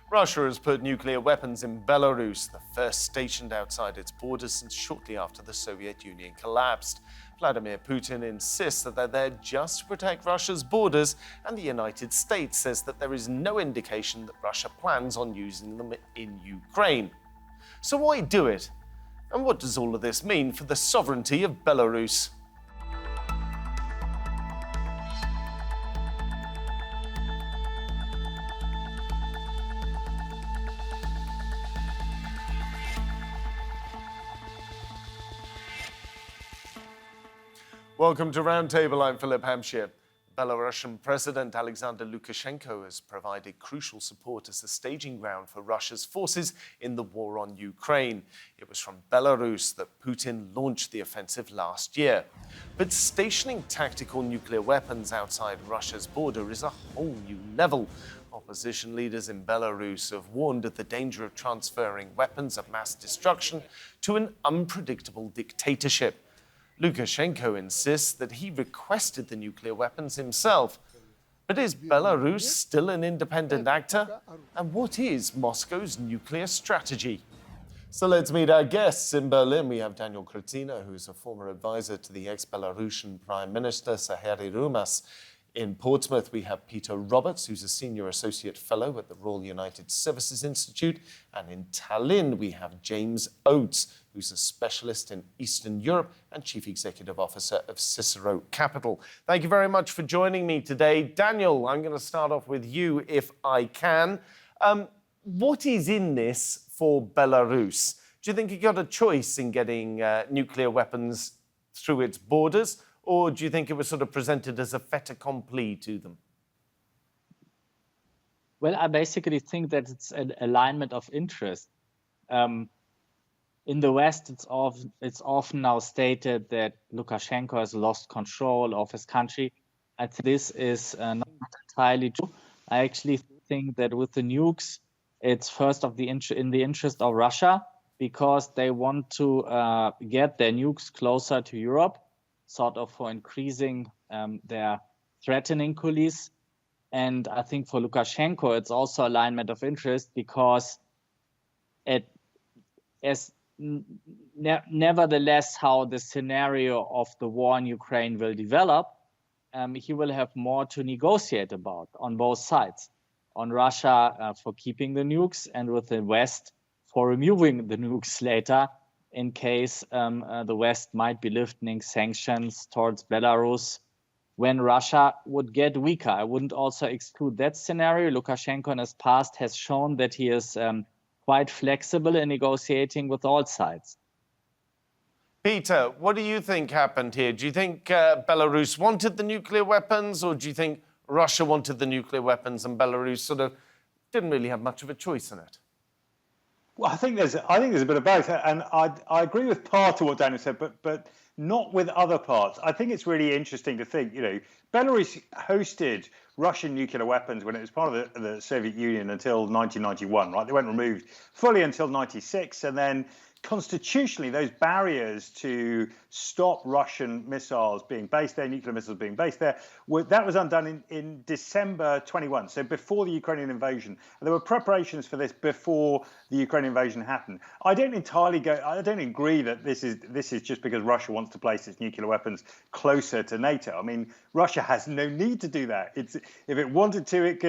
Russia has put nuclear weapons in Belarus, the first stationed outside its borders since shortly after the Soviet Union collapsed. Vladimir Putin insists that they're there just to protect Russia's borders, and the United States says that there is no indication that Russia plans on using them in Ukraine. So why do it? And what does all of this mean for the sovereignty of Belarus? Welcome to Roundtable. I'm Philip Hampshire. Belarusian President Alexander Lukashenko has provided crucial support as the staging ground for Russia's forces in the war on Ukraine. It was from Belarus that Putin launched the offensive last year. But stationing tactical nuclear weapons outside Russia's border is a whole new level. Opposition leaders in Belarus have warned of the danger of transferring weapons of mass destruction to an unpredictable dictatorship. Lukashenko insists that he requested the nuclear weapons himself. But is Belarus still an independent actor? And what is Moscow's nuclear strategy? So let's meet our guests. In Berlin, we have Daniel Kretsina, who is a former advisor to the ex-Belarusian Prime Minister, Saheri Rumas. In Portsmouth, we have Peter Roberts, who's a Senior Associate Fellow at the Royal United Services Institute. And in Tallinn, we have James Oates, who's a specialist in Eastern Europe and Chief Executive Officer of Cicero Capital. Thank you very much for joining me today. Daniel, I'm going to start off with you, if I can. What is in this for Belarus? Do you think it got a choice in getting nuclear weapons through its borders? Or do you think it was sort of presented as a fait accompli to them? Well, I basically think that it's an alignment of interest. In the West, it's often now stated that Lukashenko has lost control of his country. I think this is not entirely true. I actually think that with the nukes, it's first in the interest of Russia, because they want to get their nukes closer to Europe, sort of for increasing their threatening coalition. And I think for Lukashenko, it's also alignment of interest, because nevertheless how the scenario of the war in Ukraine will develop, he will have more to negotiate about on both sides. On Russia for keeping the nukes, and with the West for removing the nukes later, in case the West might be lifting sanctions towards Belarus when Russia would get weaker. I wouldn't also exclude that scenario. Lukashenko in his past has shown that he is quite flexible in negotiating with all sides. Peter, what do you think happened here? Do you think Belarus wanted the nuclear weapons, or do you think Russia wanted the nuclear weapons and Belarus sort of didn't really have much of a choice in it? Well, I think there's a bit of both, and I agree with part of what Daniel said, but not with other parts. I think it's really interesting to think, Belarus hosted Russian nuclear weapons when it was part of the Soviet Union until 1991, right? They weren't removed fully until 96, and then constitutionally, those barriers to stop Russian missiles being based there, nuclear missiles being based there, that was undone in December 21, so before the Ukrainian invasion. And there were preparations for this before the Ukrainian invasion happened. I don't agree that this is just because Russia wants to place its nuclear weapons closer to NATO. I mean, Russia has no need to do that. If it wanted to, it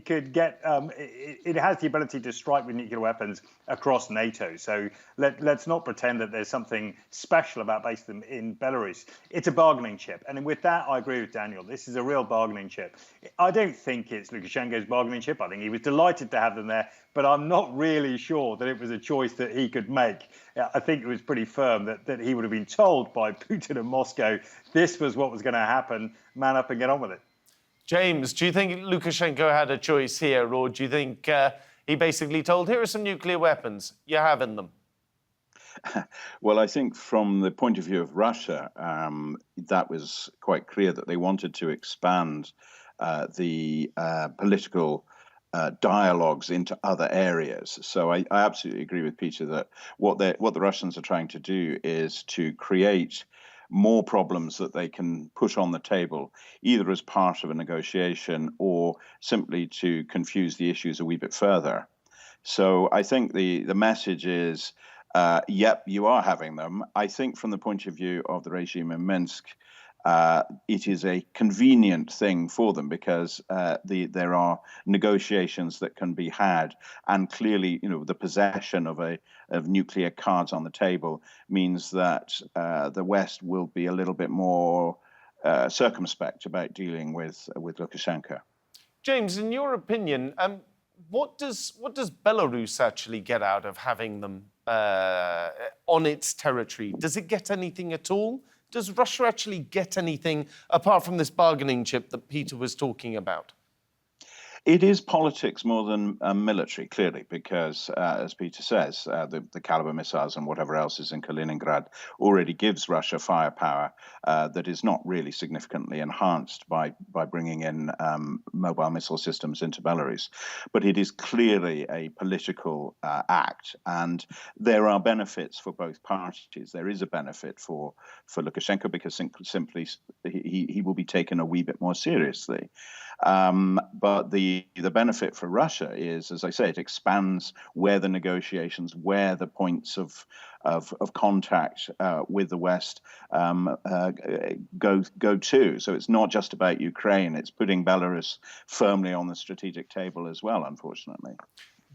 could get. It has the ability to strike with nuclear weapons across NATO. So let's not pretend that there's something special about basing them in Belarus. It's a bargaining chip. And with that, I agree with Daniel. This is a real bargaining chip. I don't think it's Lukashenko's bargaining chip. I think he was delighted to have them there, but I'm not really sure that it was a choice that he could make. I think it was pretty firm that he would have been told by Putin and Moscow this was what was going to happen. Man up and get on with it. James, do you think Lukashenko had a choice here, or do you think he basically told, here are some nuclear weapons, you're having them? Well, I think from the point of view of Russia, that was quite clear that they wanted to expand the political dialogues into other areas. So I absolutely agree with Peter that what the Russians are trying to do is to create more problems that they can put on the table, either as part of a negotiation or simply to confuse the issues a wee bit further. So I think the message is, yep, you are having them. I think from the point of view of the regime in Minsk, it is a convenient thing for them because there are negotiations that can be had, and clearly, the possession of nuclear cards on the table means that the West will be a little bit more circumspect about dealing with Lukashenko. James, in your opinion, what does Belarus actually get out of having them on its territory? Does it get anything at all? Does Russia actually get anything apart from this bargaining chip that Peter was talking about? It is politics more than military, clearly, because, as Peter says, the caliber missiles and whatever else is in Kaliningrad already gives Russia firepower that is not really significantly enhanced by bringing in mobile missile systems into Belarus. But it is clearly a political act, and there are benefits for both parties. There is a benefit for Lukashenko because simply he will be taken a wee bit more seriously. But the benefit for Russia is, as I say, it expands where the negotiations, where the points of contact with the West go to. So it's not just about Ukraine; it's putting Belarus firmly on the strategic table as well, unfortunately.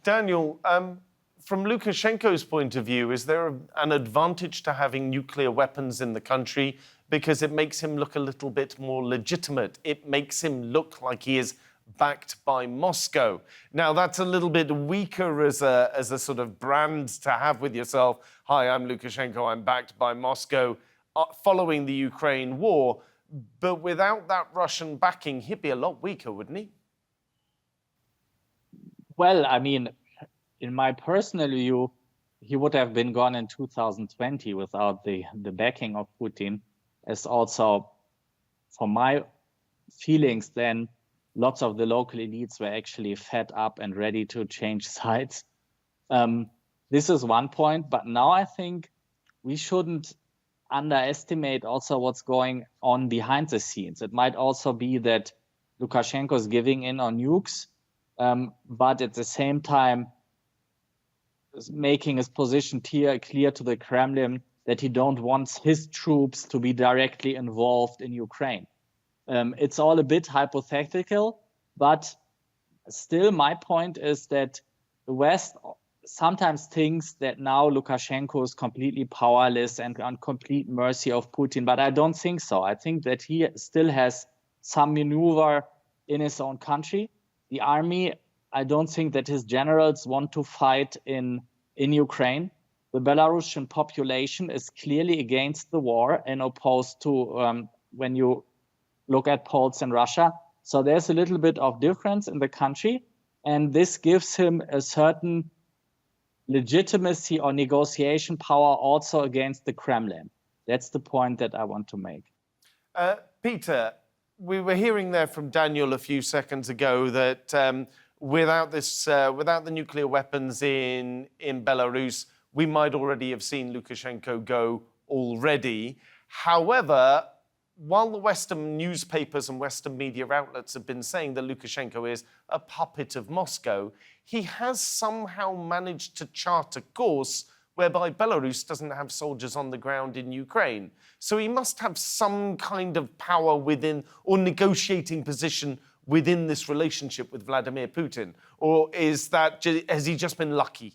Daniel, from Lukashenko's point of view, is there an advantage to having nuclear weapons in the country because it makes him look a little bit more legitimate? It makes him look like he is backed by Moscow. Now, that's a little bit weaker as a sort of brand to have with yourself. Hi, I'm Lukashenko, I'm backed by Moscow, following the Ukraine war. But without that Russian backing, he'd be a lot weaker, wouldn't he? Well, I mean, in my personal view, he would have been gone in 2020 without the backing of Putin. As also, for my feelings then, lots of the local elites were actually fed up and ready to change sides. This is one point, but now I think we shouldn't underestimate also what's going on behind the scenes. It might also be that Lukashenko is giving in on nukes, but at the same time making his position clear to the Kremlin that he don't want his troops to be directly involved in Ukraine. It's all a bit hypothetical, but still my point is that the West sometimes thinks that now Lukashenko is completely powerless and on complete mercy of Putin, but I don't think so. I think that he still has some maneuver in his own country. The army, I don't think that his generals want to fight in Ukraine. The Belarusian population is clearly against the war and opposed to when you look at polls in Russia. So there's a little bit of difference in the country, and this gives him a certain legitimacy or negotiation power also against the Kremlin. That's the point that I want to make. Peter, we were hearing there from Daniel a few seconds ago that without the nuclear weapons in Belarus, we might already have seen Lukashenko go already. However, while the Western newspapers and Western media outlets have been saying that Lukashenko is a puppet of Moscow, he has somehow managed to chart a course whereby Belarus doesn't have soldiers on the ground in Ukraine. So he must have some kind of power within or negotiating position within this relationship with Vladimir Putin. Or has he just been lucky?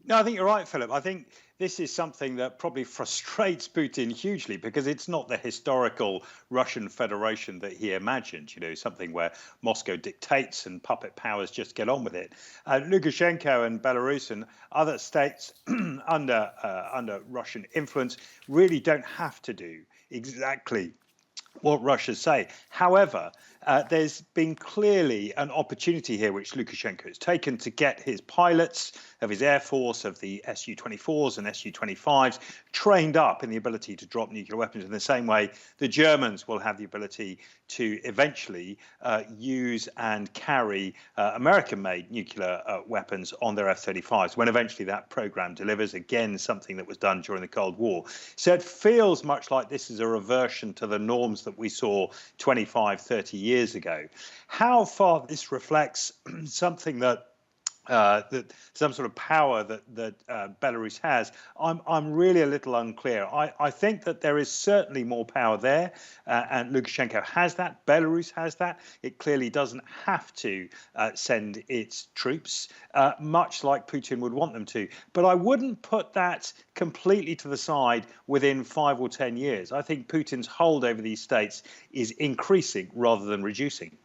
No, I think you're right, Philip. I think this is something that probably frustrates Putin hugely because it's not the historical Russian Federation that he imagined, something where Moscow dictates and puppet powers just get on with it. Lukashenko and Belarus and other states under Russian influence really don't have to do exactly what Russia say. However, there's been clearly an opportunity here which Lukashenko has taken to get his pilots of his air force, of the Su-24s and Su-25s, trained up in the ability to drop nuclear weapons in the same way the Germans will have the ability to eventually use and carry American-made nuclear weapons on their F-35s when eventually that program delivers, again, something that was done during the Cold War. So it feels much like this is a reversion to the norms that we saw 25, 30 years ago. How far this reflects something that some sort of power that Belarus has, I'm really a little unclear. I think that there is certainly more power there, and Lukashenko has that. Belarus has that. It clearly doesn't have to send its troops, much like Putin would want them to. But I wouldn't put that completely to the side within 5 or 10 years. I think Putin's hold over these states is increasing rather than reducing.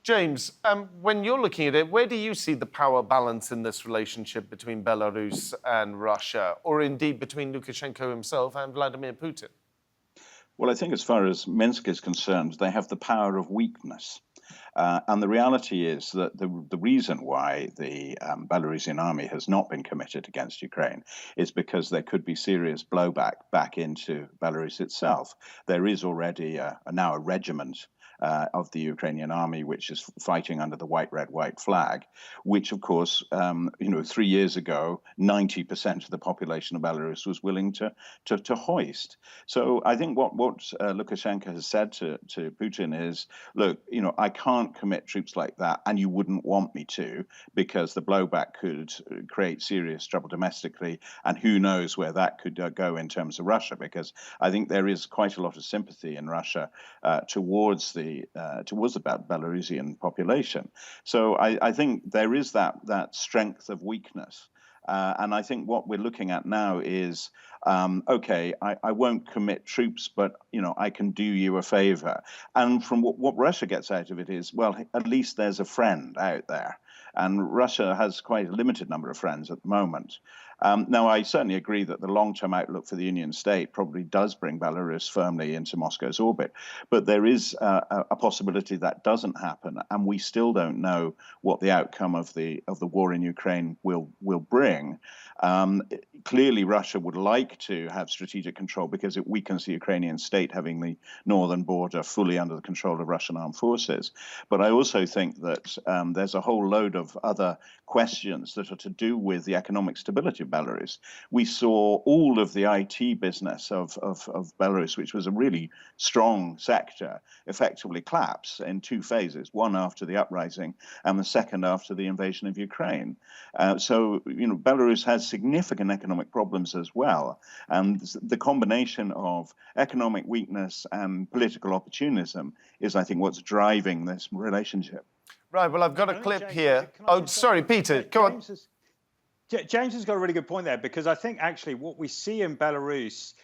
James, when you're looking at it, where do you see the power balance in this relationship between Belarus and Russia, or indeed between Lukashenko himself and Vladimir Putin? Well, I think as far as Minsk is concerned, they have the power of weakness. And the reality is that the reason why the Belarusian army has not been committed against Ukraine is because there could be serious blowback back into Belarus itself. There is already now a regiment of the Ukrainian army, which is fighting under the white, red, white flag, which, of course, 3 years ago, 90% of the population of Belarus was willing to hoist. So I think what Lukashenko has said to Putin is, look, I can't commit troops like that, and you wouldn't want me to, because the blowback could create serious trouble domestically, and who knows where that could go in terms of Russia, because I think there is quite a lot of sympathy in Russia towards the Belarusian population. So I think there is that strength of weakness. And I think what we're looking at now is, okay, I won't commit troops, but I can do you a favor. And from what Russia gets out of it is, well, at least there's a friend out there. And Russia has quite a limited number of friends at the moment. Now, I certainly agree that the long-term outlook for the Union state probably does bring Belarus firmly into Moscow's orbit. But there is a possibility that doesn't happen, and we still don't know what the outcome of the war in Ukraine will bring. Clearly, Russia would like to have strategic control because it weakens the Ukrainian state having the northern border fully under the control of Russian armed forces. But I also think that there's a whole load of other questions that are to do with the economic stability of Belarus. We saw all of the IT business of Belarus, which was a really strong sector, effectively collapse in 2 phases, one after the uprising and the second after the invasion of Ukraine. So Belarus has significant economic problems as well. And the combination of economic weakness and political opportunism is, I think, what's driving this relationship. Right, well, I've got a clip here. Oh, sorry, Peter, go on. James has got a really good point there, because I think actually what we see in Belarus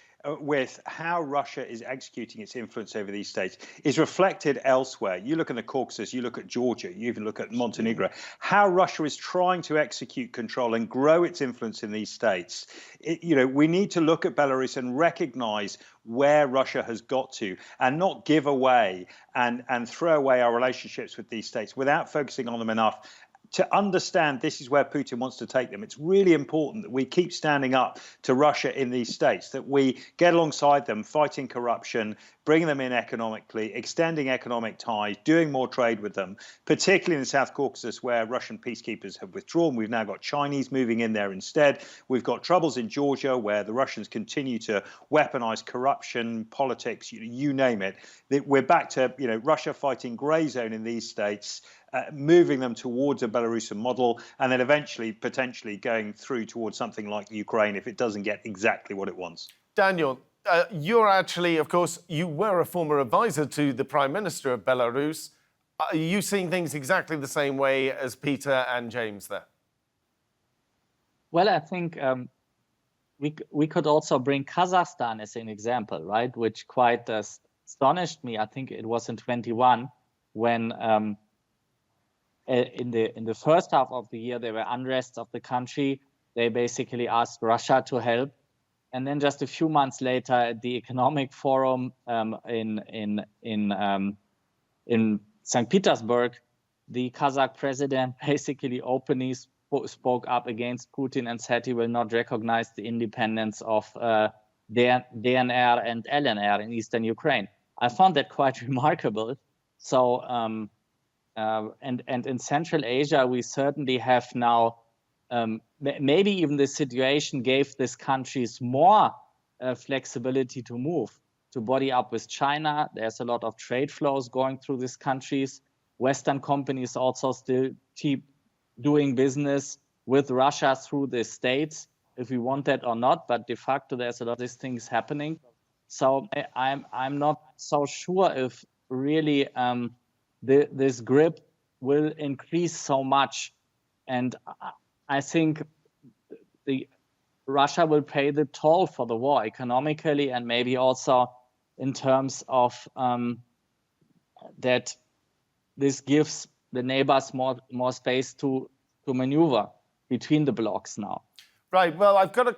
with how Russia is executing its influence over these states is reflected elsewhere. You look at the Caucasus, you look at Georgia, you even look at Montenegro, how Russia is trying to execute control and grow its influence in these states. We need to look at Belarus and recognize where Russia has got to, and not give away and throw away our relationships with these states without focusing on them enough to understand this is where Putin wants to take them. It's really important that we keep standing up to Russia in these states, that we get alongside them, fighting corruption, bringing them in economically, extending economic ties, doing more trade with them, particularly in the South Caucasus, where Russian peacekeepers have withdrawn. We've now got Chinese moving in there instead. We've got troubles in Georgia, where the Russians continue to weaponize corruption, politics, you name it. We're back to Russia fighting grey zone in these states, moving them towards a Belarusian model, and then eventually potentially going through towards something like Ukraine if it doesn't get exactly what it wants. Daniel, you're actually, of course, you were a former advisor to the Prime Minister of Belarus. Are you seeing things exactly the same way as Peter and James there? Well, I think we could also bring Kazakhstan as an example, right? Which quite astonished me. I think it was in 21 when in the first half of the year, there were unrests of the country. They basically asked Russia to help. And then just a few months later, at the Economic Forum in St. Petersburg, the Kazakh president basically openly spoke up against Putin and said he will not recognize the independence of DNR and LNR in eastern Ukraine. I found that quite remarkable. So, and in Central Asia, we certainly have now, maybe even the situation gave these countries more flexibility to move, to body up with China. There's a lot of trade flows going through these countries. Western companies also still keep doing business with Russia through the states, if we want that or not. But de facto, there's a lot of these things happening. So I'm not so sure if really this grip will increase so much. And I think Russia will pay the toll for the war economically, and maybe also in terms of that this gives the neighbors more space to maneuver between the blocs now. Right. Well, I've got a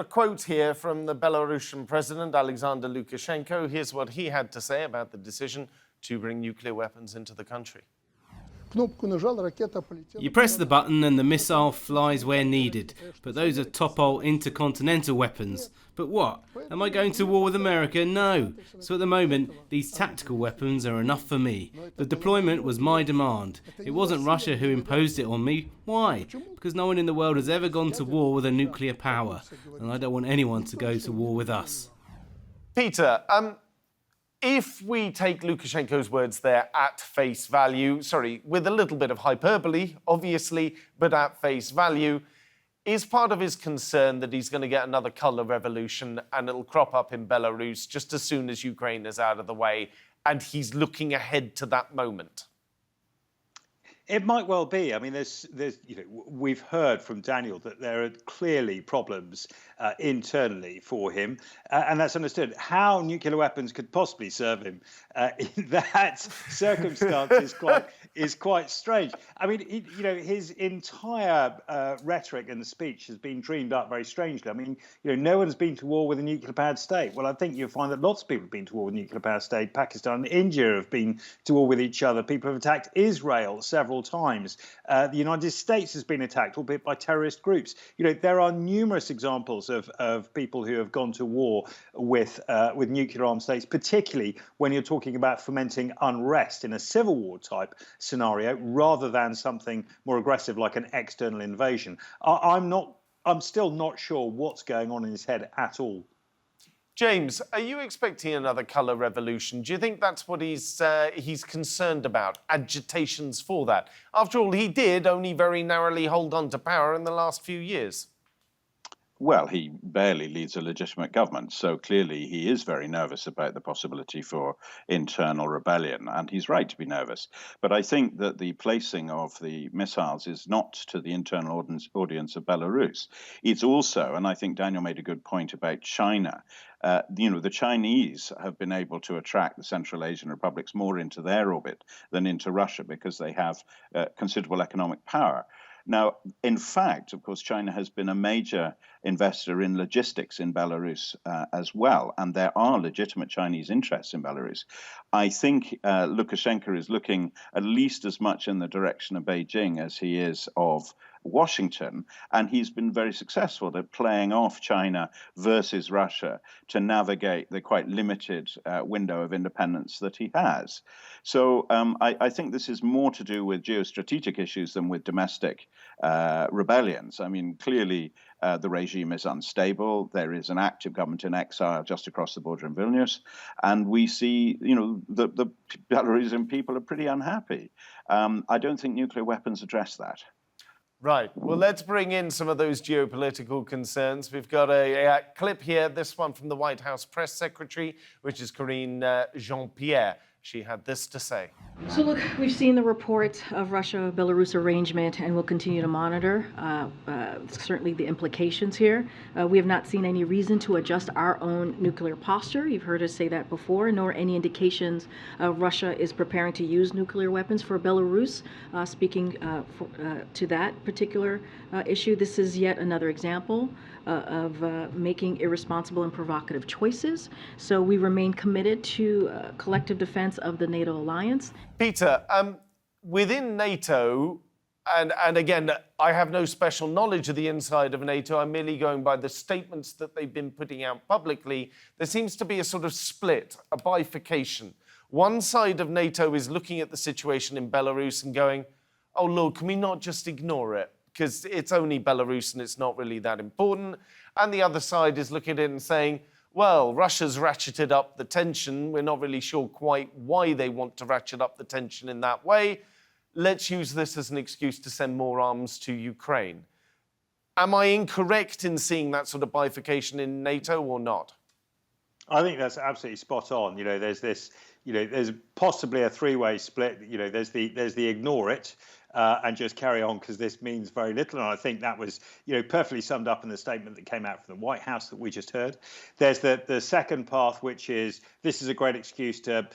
quote here from the Belarusian president, Alexander Lukashenko. Here's what he had to say about the decision to bring nuclear weapons into the country. You press the button and the missile flies where needed, but those are Topol intercontinental weapons. But what? Am I going to war with America? No. So at the moment, these tactical weapons are enough for me. The deployment was my demand. It wasn't Russia who imposed it on me. Why? Because no one in the world has ever gone to war with a nuclear power, and I don't want anyone to go to war with us. Peter, if we take Lukashenko's words there at face value, with a little bit of hyperbole, obviously, but at face value, is part of his concern that he's going to get another colour revolution and it'll crop up in Belarus just as soon as Ukraine is out of the way, and he's looking ahead to that moment? It might well be. I mean, we've heard from Daniel that there are clearly problems internally for him, and that's understood. How nuclear weapons could possibly serve him in that circumstance is quite strange. I mean, his entire rhetoric and speech has been dreamed up very strangely. I mean, no one's been to war with a nuclear-powered state. Well, I think you'll find that lots of people have been to war with a nuclear-powered state. Pakistan and India have been to war with each other. People have attacked Israel several times. The United States has been attacked, albeit by terrorist groups. There are numerous examples of people who have gone to war with nuclear armed states, particularly when you're talking about fomenting unrest in a civil war type scenario rather than something more aggressive like an external invasion. I'm still not sure what's going on in his head at all. James, are you expecting another colour revolution? Do you think that's what he's concerned about, agitations for that? After all, he did only very narrowly hold on to power in the last few years. Well, he barely leads a legitimate government, so clearly he is very nervous about the possibility for internal rebellion, and he's right to be nervous. But I think that the placing of the missiles is not to the internal audience of Belarus. It's also, and I think Daniel made a good point about China, the Chinese have been able to attract the Central Asian republics more into their orbit than into Russia because they have considerable economic power. Now, in fact, of course, China has been a major investor in logistics in Belarus as well, and there are legitimate Chinese interests in Belarus. I think Lukashenko is looking at least as much in the direction of Beijing as he is of Washington, and he's been very successful at playing off China versus Russia to navigate the quite limited window of independence that he has. So I think this is more to do with geostrategic issues than with domestic rebellions. I mean, clearly the regime is unstable. There is an active government in exile just across the border in Vilnius, and we see, the Belarusian people are pretty unhappy. I don't think nuclear weapons address that. Right. Well, let's bring in some of those geopolitical concerns. We've got a clip here, this one from the White House press secretary, which is Karine Jean-Pierre. She had this to say. So look, we've seen the report of Russia-Belarus arrangement, and we'll continue to monitor certainly the implications here. We have not seen any reason to adjust our own nuclear posture. You've heard us say that before, nor any indications Russia is preparing to use nuclear weapons for Belarus. Speaking to that particular issue, this is yet another example making irresponsible and provocative choices. So we remain committed to collective defense of the NATO alliance. Peter, within NATO, and again, I have no special knowledge of the inside of NATO. I'm merely going by the statements that they've been putting out publicly. There seems to be a sort of split, a bifurcation. One side of NATO is looking at the situation in Belarus and going, oh, Lord, can we not just ignore it? Because it's only Belarus and it's not really that important. And the other side is looking at it and saying, well, Russia's ratcheted up the tension. We're not really sure quite why they want to ratchet up the tension in that way. Let's use this as an excuse to send more arms to Ukraine. Am I incorrect in seeing that sort of bifurcation in NATO or not? I think that's absolutely spot on. There's this, there's possibly a three-way split. There's the ignore it and just carry on because this means very little. And I think that was, perfectly summed up in the statement that came out from the White House that we just heard. There's the second path, which is this is a great excuse to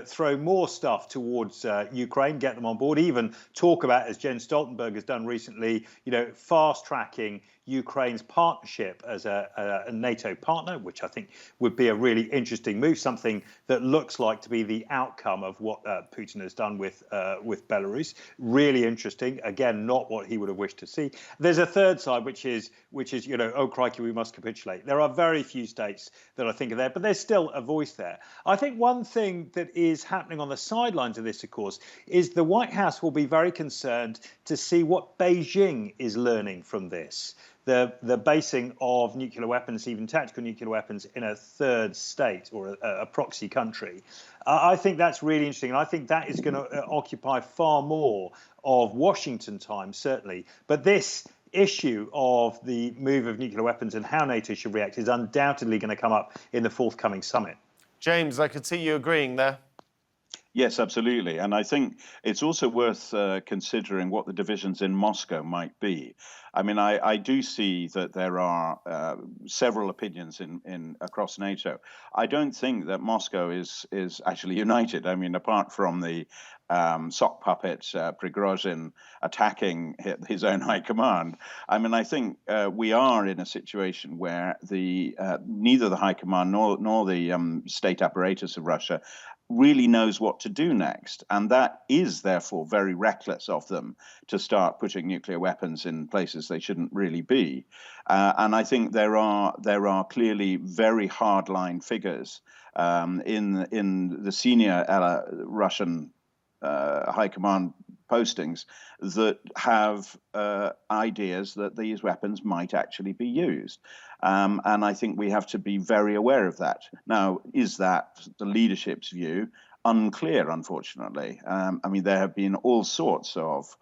throw more stuff towards Ukraine, get them on board, even talk about, as Jens Stoltenberg has done recently, fast tracking Ukraine's partnership as a NATO partner, which I think would be a really interesting move, something that looks like to be the outcome of what Putin has done with Belarus. Really interesting. Again, not what he would have wished to see. There's a third side, which is oh crikey, we must capitulate. There are very few states that I think are there, but there's still a voice there. I think one thing that is happening on the sidelines of this, of course, is the White House will be very concerned to see what Beijing is learning from this. The basing of nuclear weapons, even tactical nuclear weapons, in a third state or a proxy country. I think that's really interesting. And I think that is going to occupy far more of Washington time, certainly. But this issue of the move of nuclear weapons and how NATO should react is undoubtedly going to come up in the forthcoming summit. James, I could see you agreeing there. Yes, absolutely. And I think it's also worth considering what the divisions in Moscow might be. I mean, I do see that there are several opinions in across NATO. I don't think that Moscow is actually united. I mean, apart from the sock puppet Prigozhin attacking his own high command. I mean, I think we are in a situation where neither the high command nor the state apparatus of Russia really knows what to do next. And that is therefore very reckless of them to start putting nuclear weapons in places they shouldn't really be. And I think there are clearly very hardline figures in the senior Russian high command postings that have ideas that these weapons might actually be used. And I think we have to be very aware of that. Now, is that the leadership's view? Unclear, unfortunately. I mean, there have been all sorts of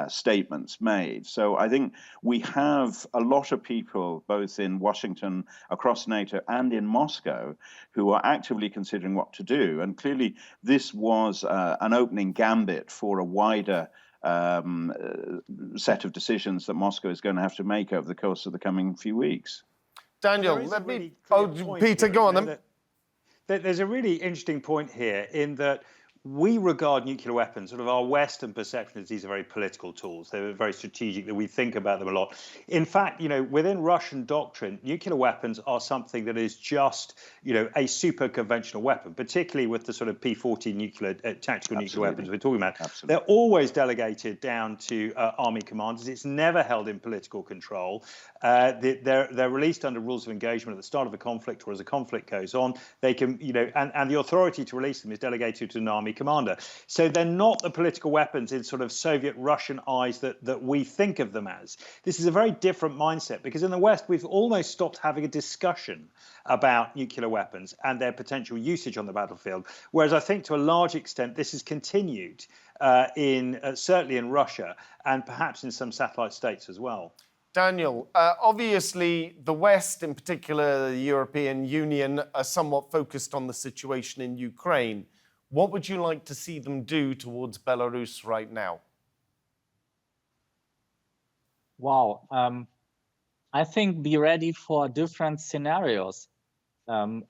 statements made. So I think we have a lot of people, both in Washington, across NATO, and in Moscow, who are actively considering what to do. And clearly, this was an opening gambit for a wider set of decisions that Moscow is going to have to make over the course of the coming few weeks. Daniel, let me... Peter, go on then. There's a really interesting point here in that we regard nuclear weapons, sort of our Western perception is these are very political tools. They're very strategic, that we think about them a lot. In fact, within Russian doctrine, nuclear weapons are something that is just, a super conventional weapon, particularly with the sort of P-40 nuclear, tactical nuclear weapons we're talking about. Absolutely. They're always delegated down to army commanders. It's never held in political control. They're released under rules of engagement at the start of a conflict or as a conflict goes on. They can, and the authority to release them is delegated to an army commander. So they're not the political weapons in sort of Soviet Russian eyes that we think of them as. This is a very different mindset because in the West, we've almost stopped having a discussion about nuclear weapons and their potential usage on the battlefield. Whereas I think to a large extent, this has continued certainly in Russia and perhaps in some satellite states as well. Daniel, obviously the West, in particular the European Union, are somewhat focused on the situation in Ukraine. What would you like to see them do towards Belarus right now? Wow. I think be ready for different scenarios. And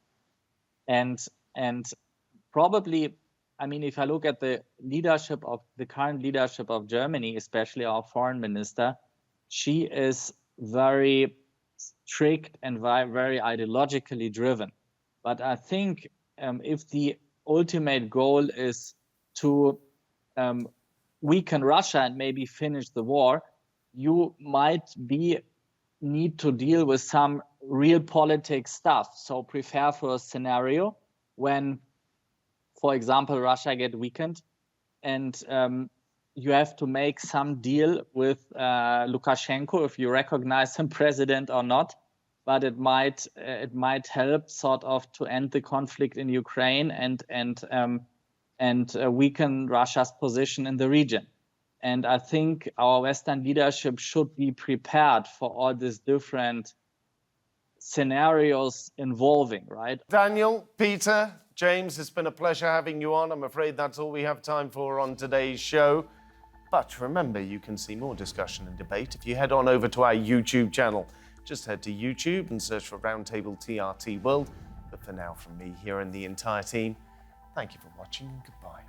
probably, I mean, if I look at the current leadership of Germany, especially our foreign minister, she is very strict and very ideologically driven. But I think if the ultimate goal is to weaken Russia and maybe finish the war, you might need to deal with some real politics stuff. So prepare for a scenario when, for example, Russia get weakened and you have to make some deal with Lukashenko, if you recognize him president or not. But it might help sort of to end the conflict in Ukraine and weaken Russia's position in the region. And I think our Western leadership should be prepared for all these different scenarios involving, right? Daniel, Peter, James, it's been a pleasure having you on. I'm afraid that's all we have time for on today's show. But remember, you can see more discussion and debate if you head on over to our YouTube channel. Just head to YouTube and search for Roundtable TRT World. But for now, from me here and the entire team, thank you for watching and goodbye.